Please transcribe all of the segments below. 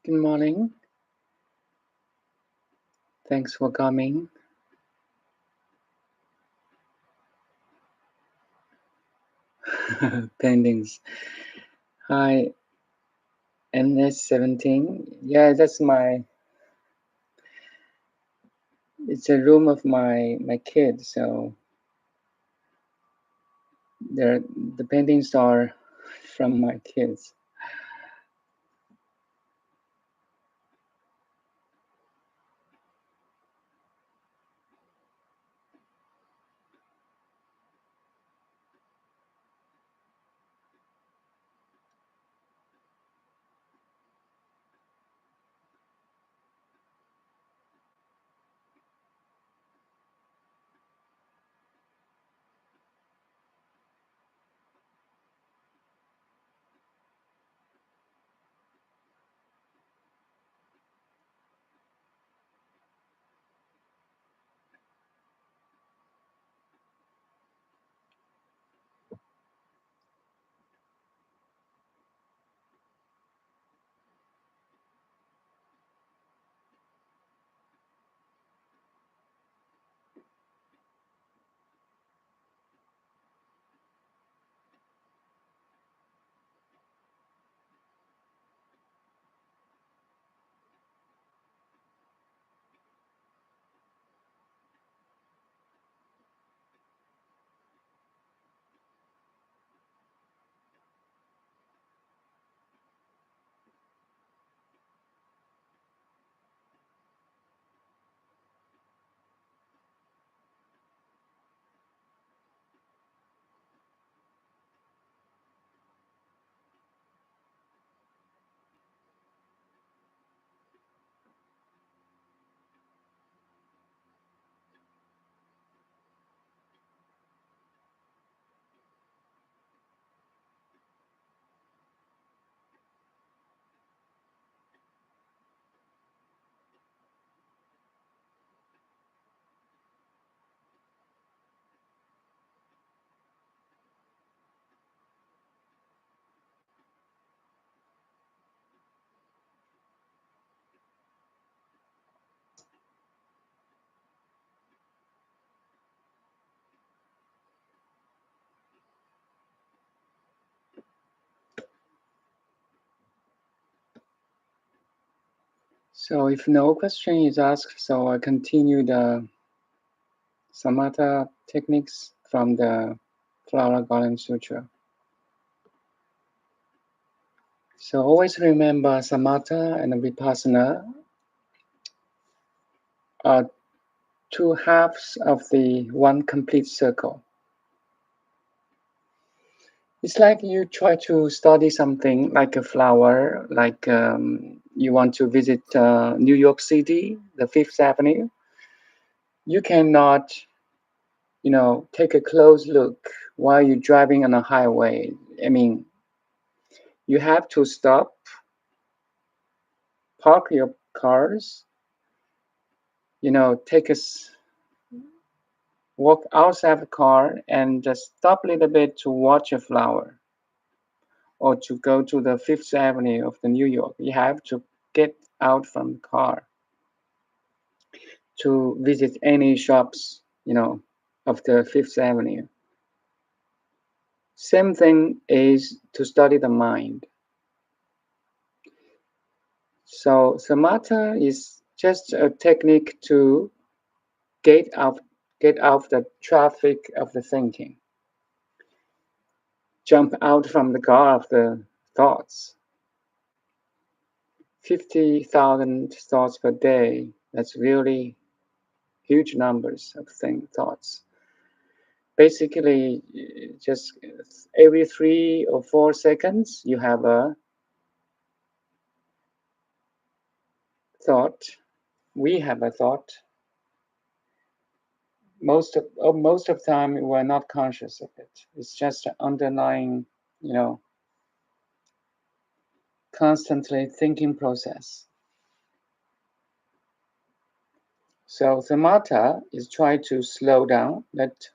Good morning. Thanks for coming. Pendings. Hi, NS17. Yeah, that's my. It's a room of my kids. So the paintings are from my kids. So if no question is asked, so I continue the Samatha techniques from the Flower Garland Sutra. So always remember Samatha and Vipassana are two halves of the one complete circle. It's like you try to study something like a flower, like you want to visit New York City, the Fifth Avenue. You cannot, take a close look while you're driving on a highway. I mean, you have to stop, park your cars, take a walk outside the car and just stop a little bit to watch a flower or to go to the Fifth Avenue of the New York. You have to get out from the car to visit any shops, of the Fifth Avenue. Same thing is to study the mind. So samatha is just a technique to get out the traffic of the thinking. Jump out from the car of the thoughts. 50,000 thoughts per day. That's really huge numbers of thoughts. Basically, just every 3 or 4 seconds, you have a thought. We have a thought. Most of time, we're not conscious of it. It's just an underlying, constantly thinking process. So samatha is try to slow down that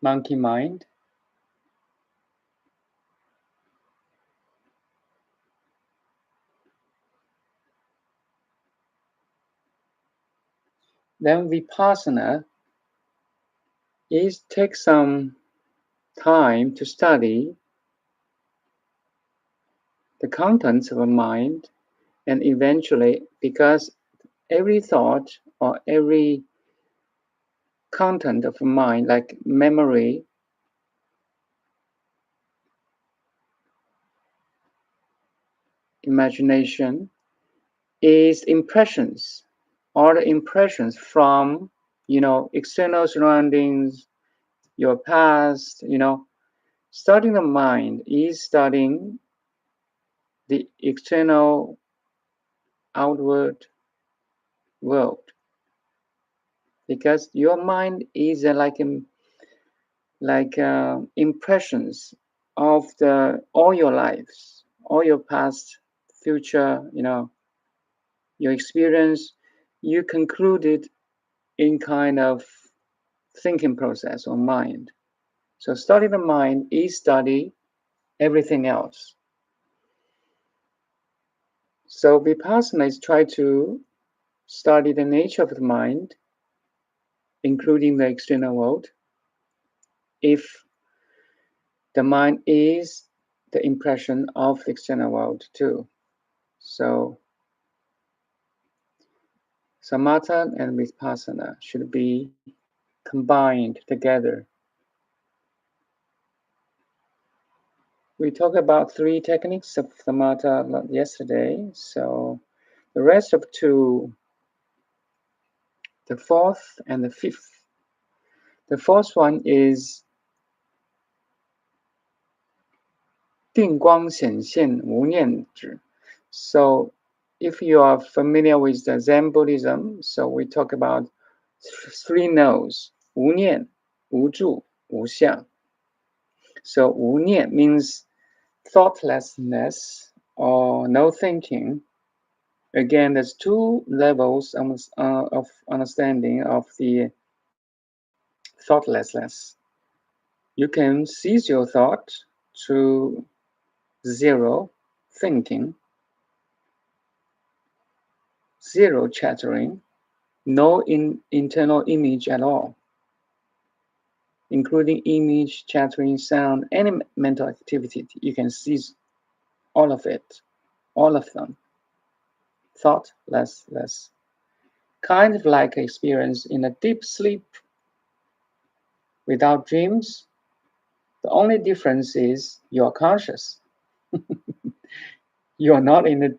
monkey mind. Then vipassana is take some time to study the contents of a mind, and eventually, because every thought or every content of a mind, like memory, imagination, is impressions, all the impressions from, external surroundings, your past, studying the mind is studying the external outward world, because your mind is like impressions of the all your lives, all your past, future, your experience. You concluded in kind of thinking process or mind. So study the mind is study everything else. So vipassana is try to study the nature of the mind, including the external world. If the mind is the impression of the external world too. So samatha and vipassana should be combined together. We talked about 3 techniques of samatha yesterday, so the rest of 2, the 4th and the 5th. The 4th one is 定光显现无念止. So if you are familiar with the Zen Buddhism, so we talk about 3 no's: 无念, 无住, 无相. So 无念 means thoughtlessness or no thinking. Again, there's 2 levels of understanding of the thoughtlessness. You can cease your thought to 0 thinking, 0 chattering, no internal image at all, including image, chattering, sound, any mental activity. You can seize all of it, all of them. Thoughtless. Kind of like experience in a deep sleep without dreams. The only difference is you're conscious. You're not in a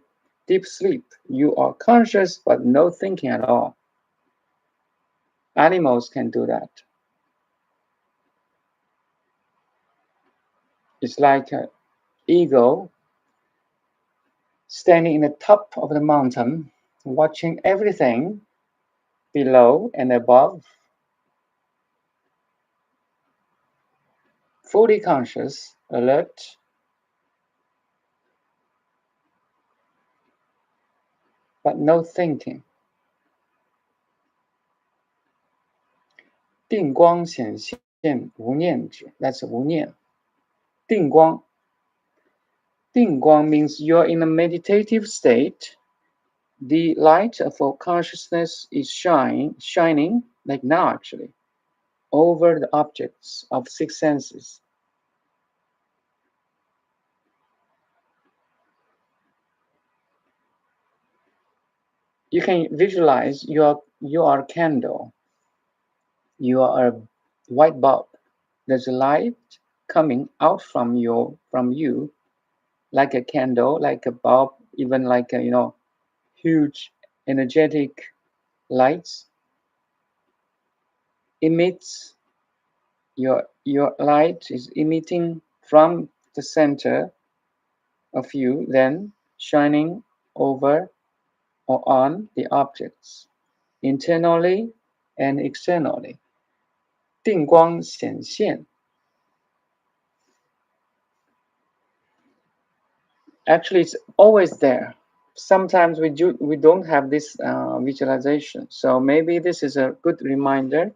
deep sleep. You are conscious, but no thinking at all. Animals can do that. It's like an eagle standing in the top of the mountain, watching everything below and above, fully conscious, alert, but no thinking. 定光显现无念止. That's 无念. 定光. 定光 means you're in a meditative state. The light of consciousness is shining, like now actually, over the objects of 6 senses. You can visualize you are a candle. You are a white bulb. There's a light coming out from you, like a candle, like a bulb, even like a huge energetic lights emits. Your light is emitting from the center of you, then shining over or on the objects, internally and externally. 定光显现. Actually, it's always there. Sometimes we don't have this visualization. So maybe this is a good reminder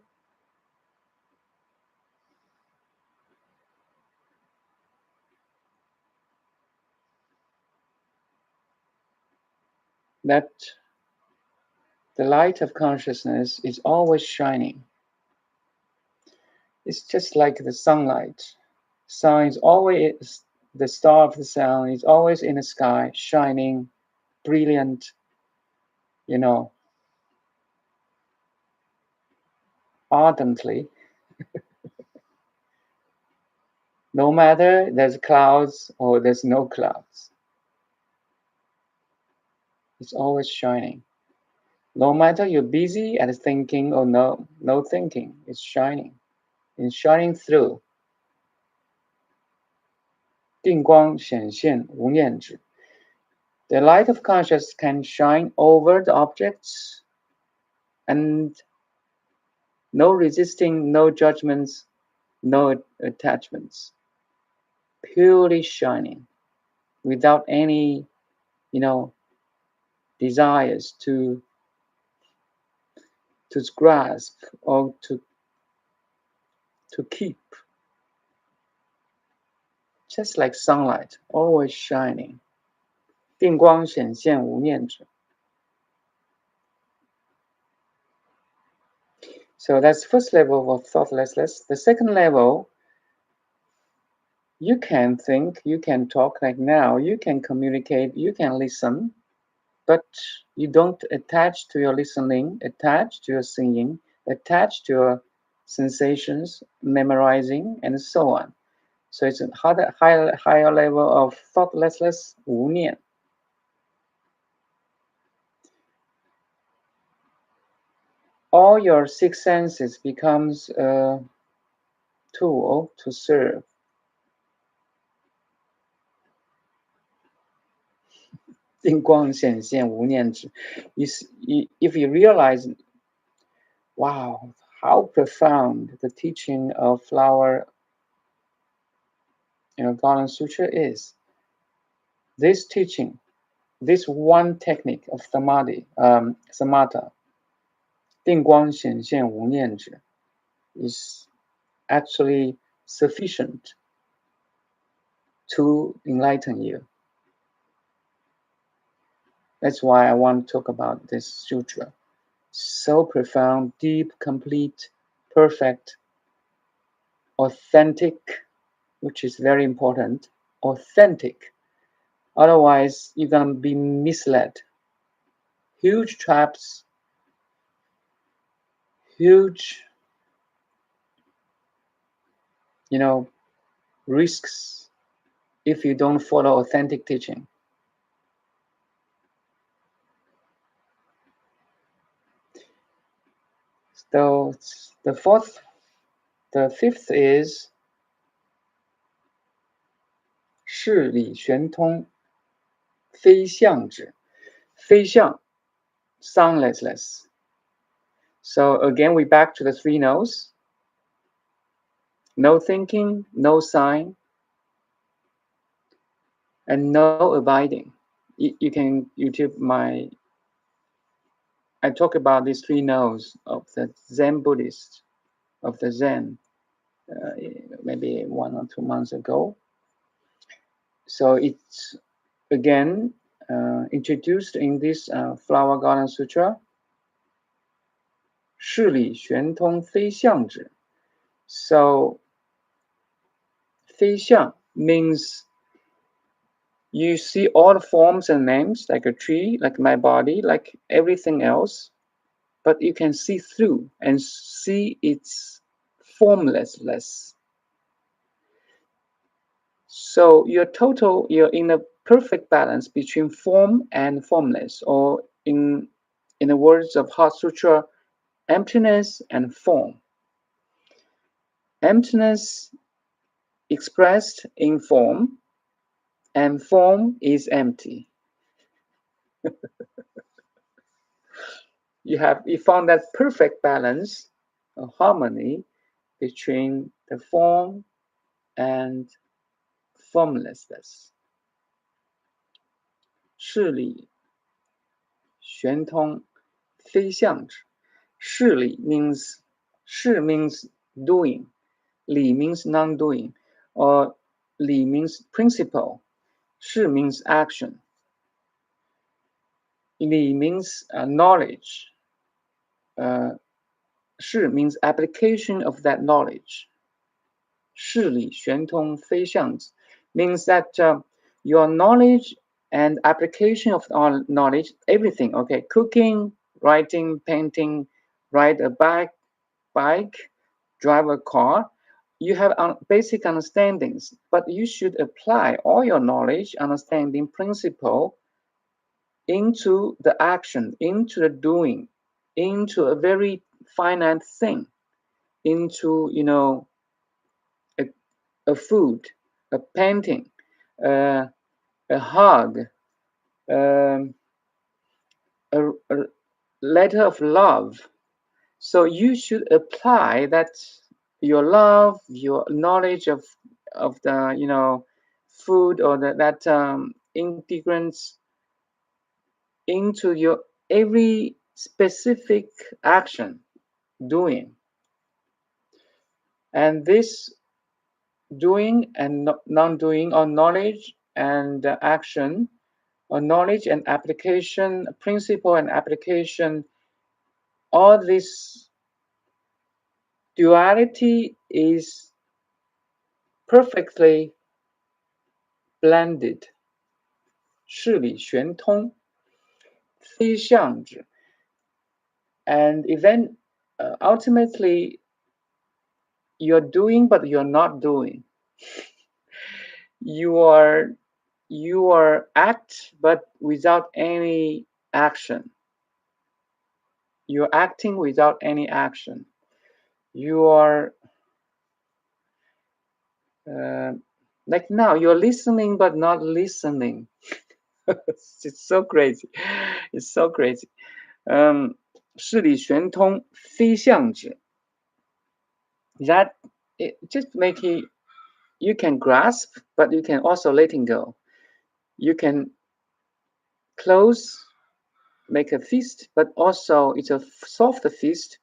that The light of consciousness is always shining. It's just like the sunlight. Sun is always, the star of the sun is always in the sky, shining, brilliant, ardently. No matter there's clouds or there's no clouds. It's always shining. No matter you're busy at thinking or no thinking, it's shining. It's shining through. 定光显现无念止. The light of consciousness can shine over the objects and no resisting, no judgments, no attachments. Purely shining without any, desires to grasp or to keep. Just like sunlight, always shining. 定光显现无念止. So that's the first level of thoughtlessness. The second level, you can think, you can talk like now, you can communicate, you can listen, but you don't attach to your listening, attach to your singing, attach to your sensations, memorizing, and so on. So it's a higher level of thoughtlessness, 无念. All your six senses becomes a tool to serve. 定光显现无念止. If you realize, wow, how profound the teaching of Flower Garland Sutra is. This teaching, this one technique of Samatha, 定光显现无念止, is actually sufficient to enlighten you. That's why I want to talk about this sutra. So profound, deep, complete, perfect, authentic, which is very important, authentic. Otherwise, you're going to be misled. Huge traps, huge, risks if you don't follow authentic teaching. So the fifth is 事理玄通非相止. 非相, soundlessness. So again, we back to the three no's. No thinking, no sign, and no abiding. You can YouTube I talk about these three no's of the Zen Buddhist, of the Zen, maybe 1 or 2 months ago. So it's again introduced in this Flower Garland Sutra. 事理玄通非相止. So 非相 means you see all the forms and names, like a tree, like my body, like everything else, but you can see through and see its formlessness. So you're in a perfect balance between form and formless, or in the words of Heart Sutra, emptiness and form. Emptiness expressed in form, and form is empty. You found that perfect balance, a harmony between the form and formlessness. 事理玄通非相止. 事理 means 事 means doing, 理 means non-doing, or 理 means principle, 事 means action. 理 means knowledge, 事 means application of that knowledge. 事理玄通非相止 means that your knowledge and application of all knowledge, everything, okay, cooking, writing, painting, ride a bike, drive a car, you have basic understandings, but you should apply all your knowledge, understanding, principle into the action, into the doing, into a very finite thing, into, a food, a painting, a hug, um, a letter of love. So you should apply that, your love, your knowledge of the food, or that integrants into your every specific action doing. And this doing and non-doing, or knowledge and action, or knowledge and application, principle and application, all this duality is perfectly blended. 事理玄通非相止. And ultimately you're doing, but you're not doing. You are act, but without any action. You're acting without any action. You are like now you're listening but not listening. It's so crazy. It's so crazy. 事理玄通非相止. That it just make it, you can grasp, but you can also letting go. You can close, make a fist, but also it's a soft fist.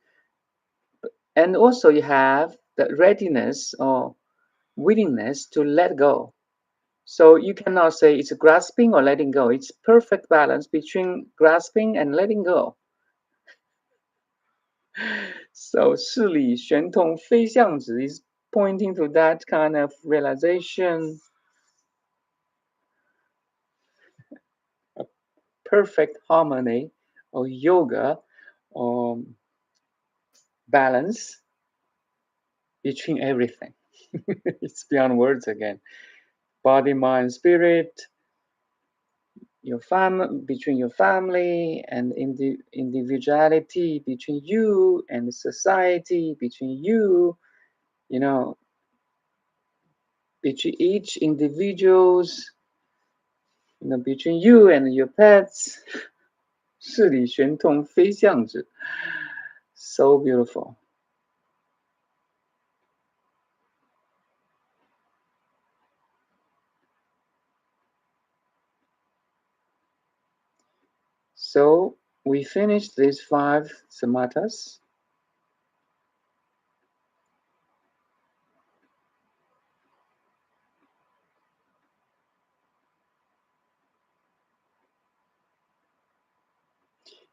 And also you have the readiness or willingness to let go. So you cannot say it's grasping or letting go. It's perfect balance between grasping and letting go. So 事理玄通非相止 is pointing to that kind of realization, a perfect harmony or yoga or balance between everything. It's beyond words again. Body, mind, spirit, your family, between your family and individuality, between you and society, between you, between each individuals, between you and your pets. 事理玄通非相止. So beautiful. So we finished these 5 Samathas.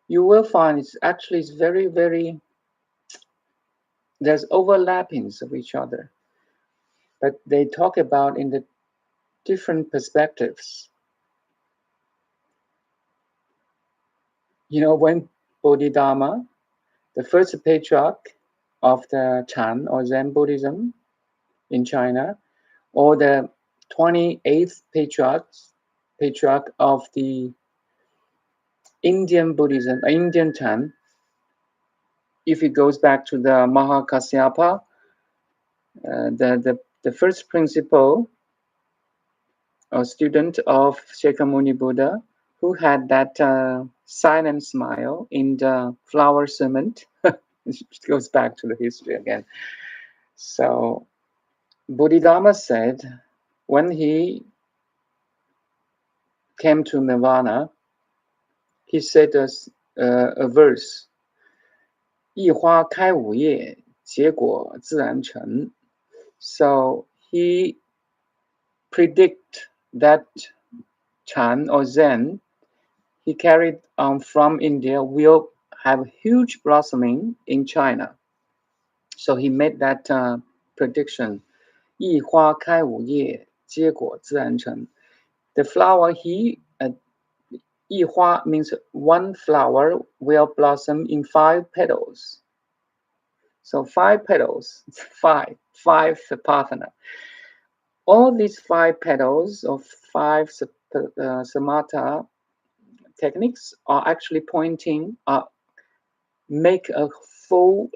You will find it's very, very, there's overlappings of each other, but they talk about in the different perspectives. When Bodhidharma, the first patriarch of the Chan or Zen Buddhism in China, or the 28th patriarch of the Indian Buddhism, Indian Chan, if it goes back to the Mahakasyapa, the first principal or student of Shakyamuni Buddha, who had that silent smile in the flower cement. It goes back to the history again. So Bodhidharma said, when he came to Nirvana, he said a verse, 一花开五叶，结果自然成. So he predict that Chan or Zen he carried from India will have huge blossoming in China. So he made that prediction. 一花开五叶，结果自然成. The flower yi hua means one flower will blossom in 5 petals. So 5 petals, five partner. All these 5 petals of 5 Samatha techniques are actually pointing up, make a full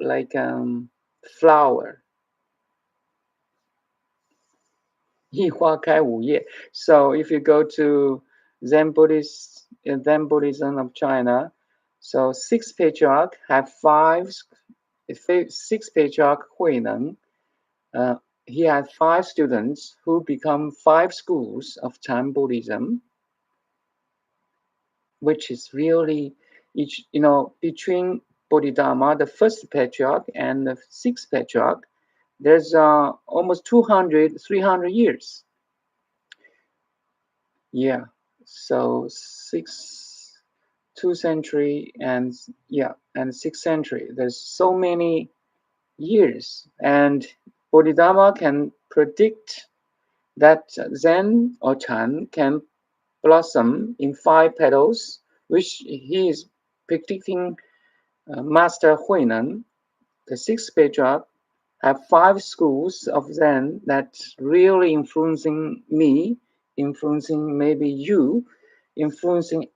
flower. 一花开五叶. So if you go to Zen Buddhism of China, so 6 patriarchs have 6 patriarch Huineng. He had 5 students who become 5 schools of Chan Buddhism, which is really between Bodhidharma, the first patriarch, and the 6th patriarch, there's almost 300 years. Yeah, so 2 century and 6th century. There's so many years, and Bodhidharma can predict that Zen or Chan can blossom in 5 petals, which he is predicting. Master Huineng, the 6th patriarch, have 5 schools of Zen that's really influencing me, influencing maybe you, influencing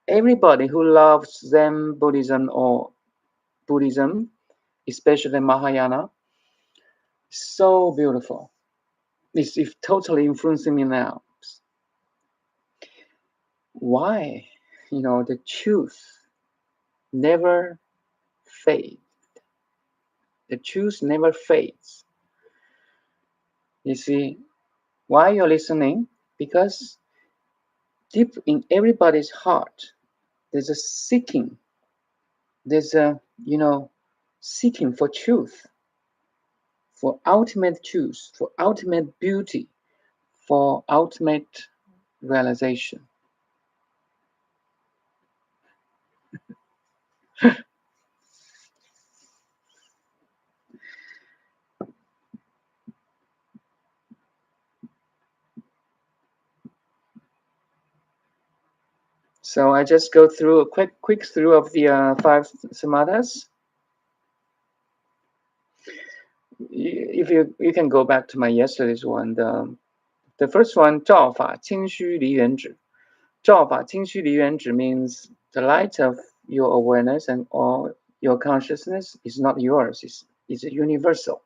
everybody who loves Zen Buddhism or Buddhism, especially Mahayana. So beautiful. It's totally influencing me now. Why? The truth never fades. The truth never fades. You see, why you're listening? Because deep in everybody's heart, there's a seeking. There's a, seeking for truth, for ultimate truth, for ultimate beauty, for ultimate realization. So I just go through a quick through of the 5 Samathas. If you can go back to my yesterday's one, the first one, 照法清虚离缘止. 照法清虚离缘止 means the light of your awareness and all your consciousness is not yours, it's universal.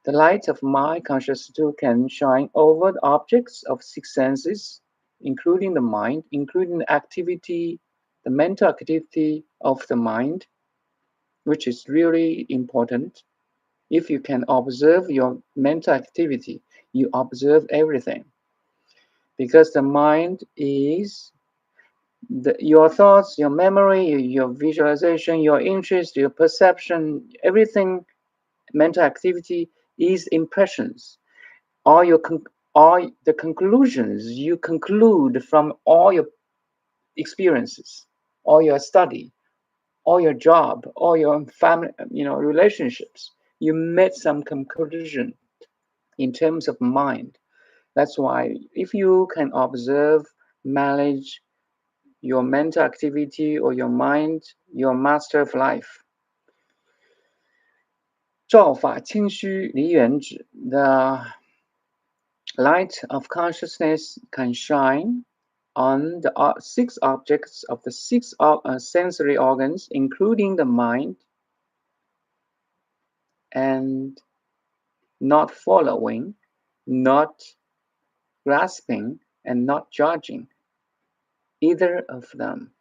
The light of my consciousness too can shine over the objects of 6 senses, including the mind, including the activity, the mental activity of the mind, which is really important. If you can observe your mental activity, you observe everything. Because the mind is your thoughts, your memory, your visualization, your interest, your perception, everything, mental activity is impressions. All the conclusions you conclude from all your experiences, all your study, all your job, all your family, relationships. You made some conclusion in terms of mind. That's why if you can observe, manage your mental activity or your mind, you're master of life. 照法清虚离缘止. The light of consciousness can shine on the 6 objects of the 6 sensory organs, including the mind, and not following, not grasping, and not judging either of them.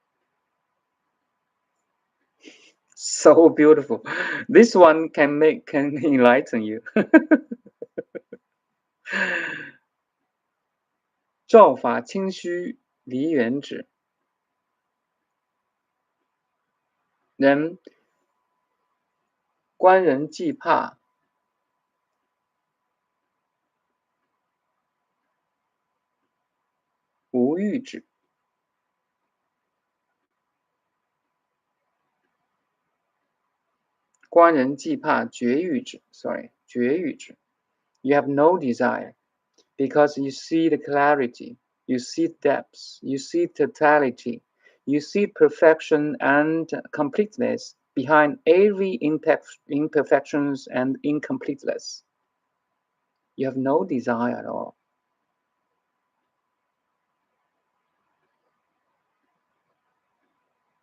So beautiful. This one can enlighten you. 照法清虚离缘止. Then 观人既怕无欲止.观人既怕绝欲之 sorry 绝欲之 you have no desire because you see the clarity, you see depths, you see totality, you see perfection and completeness behind every imperfections and incompleteness. You have no desire at all.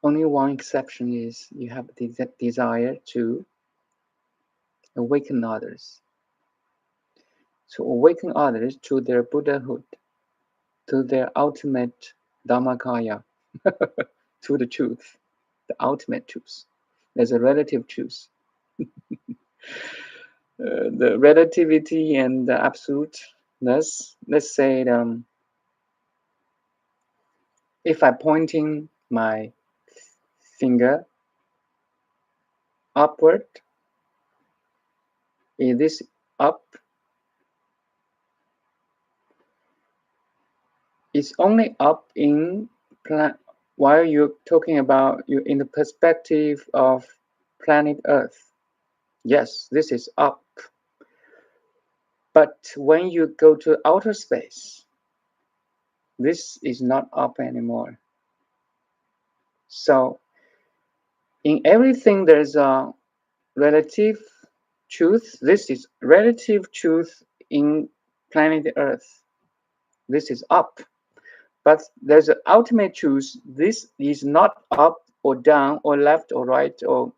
Only one exception is you have the desire to awaken others. To awaken others to their Buddhahood, to their ultimate Dhammakaya, to the truth, the ultimate truth. There's a relative truth. The relativity and the absoluteness. Let's say if I'm pointing my finger upward, is this up? It's only up in while you're talking about you in the perspective of planet Earth. Yes, this is up. But when you go to outer space, this is not up anymore. So in everything there's a relative truth. This is relative truth in planet Earth. This is up. But there's an ultimate truth. This is not up or down or left or right, or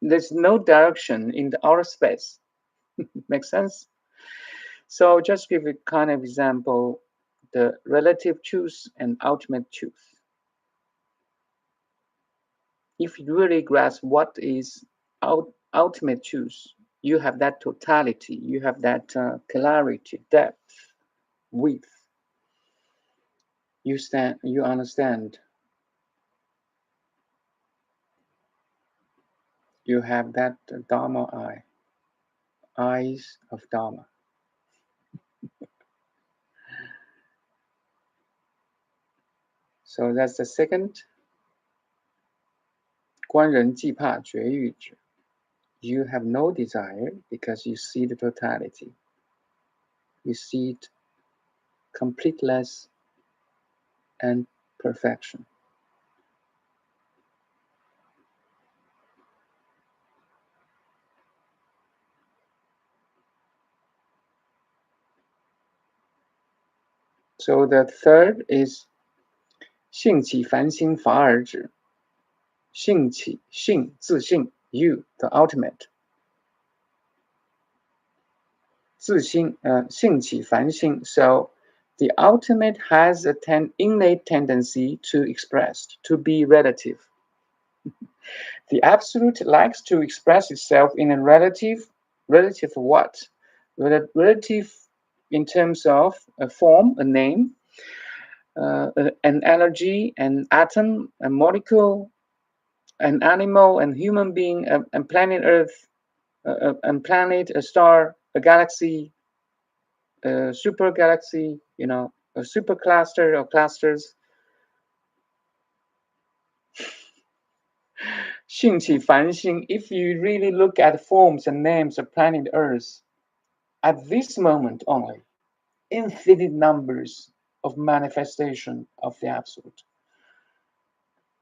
there's no direction in the outer space. Makes sense? So just give a kind of example, the relative truth and ultimate truth. If you really grasp what is ultimate truth, you have that totality, you have that clarity, depth, width. You understand. You have that Dharma eye, eyes of Dharma. So that's the second. 观人既怕绝欲之 You have no desire because you see the totality. You see it completeness and perfection. So the third is 性起凡心法尔止 性起性自性 you the ultimate 自心性起凡心 so the ultimate has an innate tendency to express, to be relative. The absolute likes to express itself in a relative what? Relative in terms of a form, a name, an energy, an atom, a molecule, an animal, and human being, and planet Earth, and planet, a star, a galaxy, a super galaxy, a super cluster or clusters. 性起凡心, if you really look at forms and names of planet Earth, at this moment only, infinite numbers of manifestation of the absolute.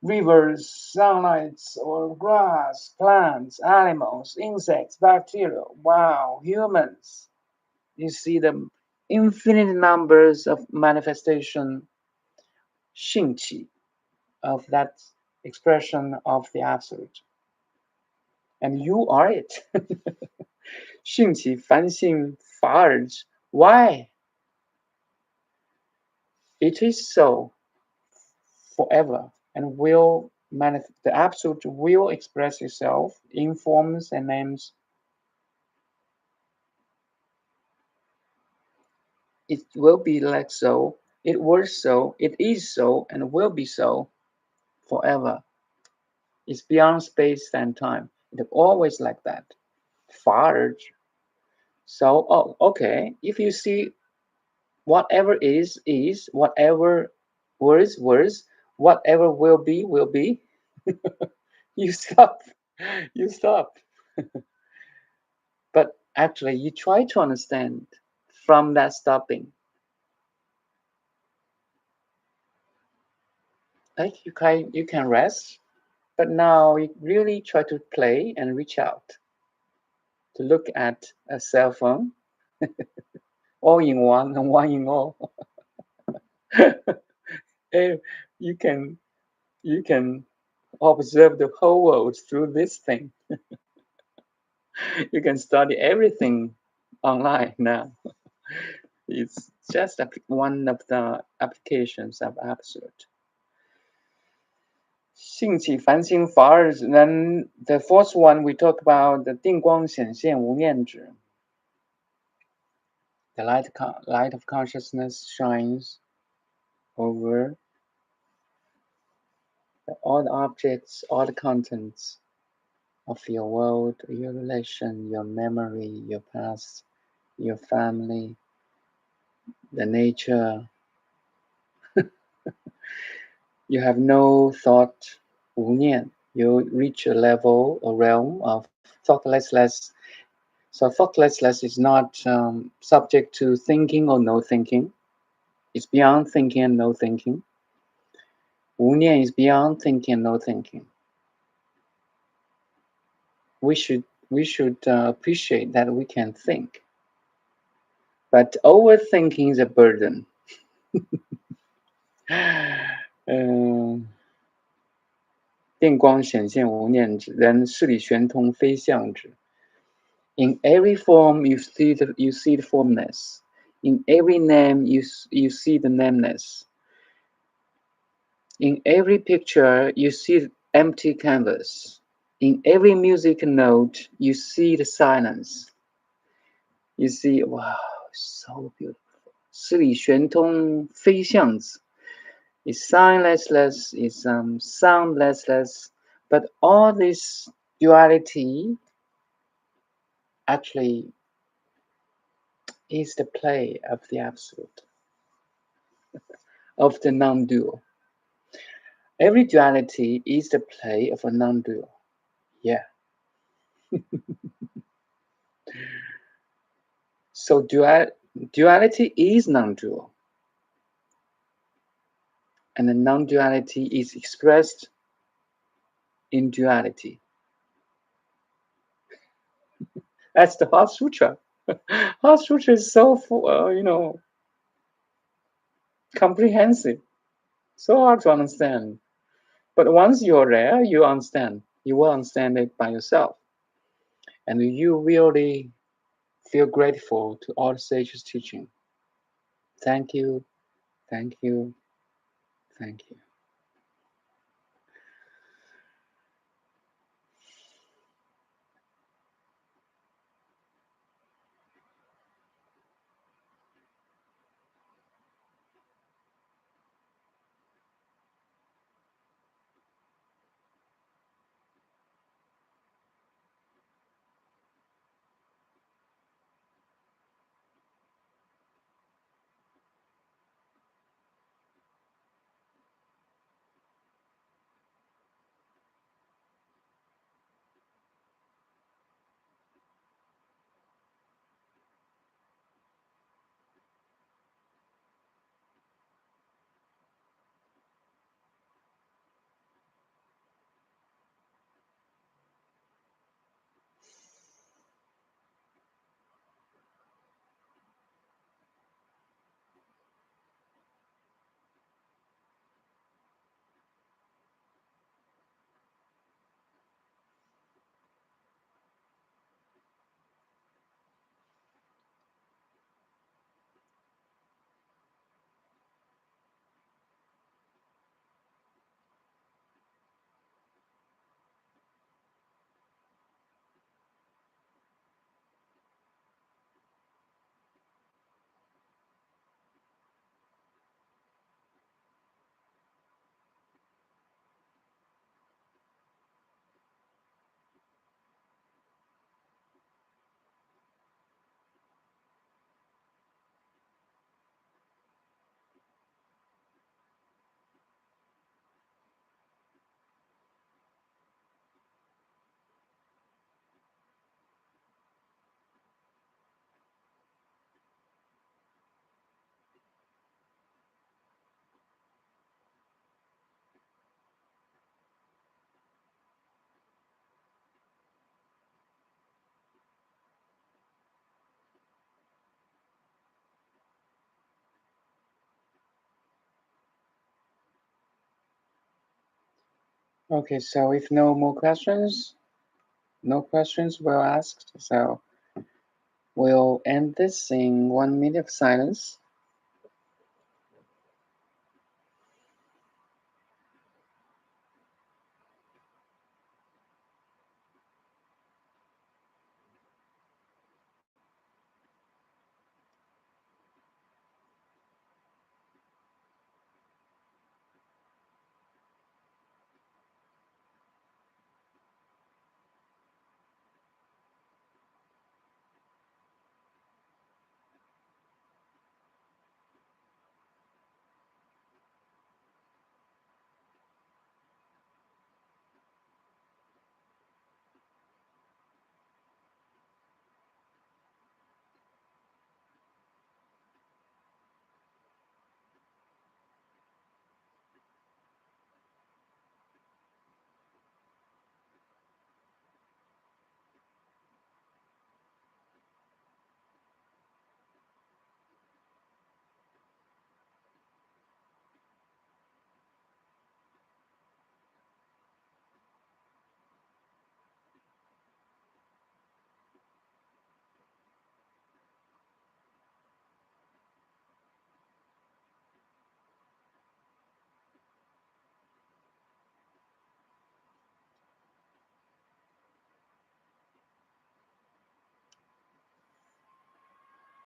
Rivers, sunlights, or grass, plants, animals, insects, bacteria, wow, humans. You see the infinite numbers of manifestation, 性起, of that expression of the absolute. And you are it. 性起凡心法尔止 Why? It is so forever and will the absolute will express itself in forms and names. It will be like so, it was so, it is so, and will be so forever. It's beyond space and time. It's always like that. 法尔止 So, okay, if you see whatever is, whatever was, whatever will be, you stop. you stop. But actually, you try to understand from that stopping. Like you can rest, but now you really try to play and reach out to look at a cell phone, all in one and one in all. And you can you can observe the whole world through this thing. You can study everything online now. It's just one of the applications of absolute. 性起凡心法二, then the fourth one we talk about the 定光显现无念止. The light of consciousness shines over all the objects, all the contents of your world, your relation, your memory, your past, your family, the nature. You have no thought, 无念. You reach a level, a realm of thoughtlessness. So thoughtlessness is not subject to thinking or no thinking. It's beyond thinking and no thinking. 无念 is beyond thinking and no thinking. We should appreciate that we can think. But overthinking is a burden. 电光显现无念止, then 事理玄通非相止. In every form you see the formless. In every name you see the nameless. In every picture you see the empty canvas. In every music note you see the silence. You see, wow, so beautiful. 事理玄通非相止. It's signless, it's soundless, but all this duality actually is the play of the absolute, of the non-dual. Every duality is the play of a non-dual. Yeah. So duality is non-dual. And the non-duality is expressed in duality. That's the Heart Sutra. Heart Sutra is so, comprehensive. So hard to understand. But once you're there, you understand. You will understand it by yourself. And you really feel grateful to all the sages' teaching. Thank you, thank you, thank you. Okay, so if no more questions, no questions were asked, so we'll end this in 1 minute of silence.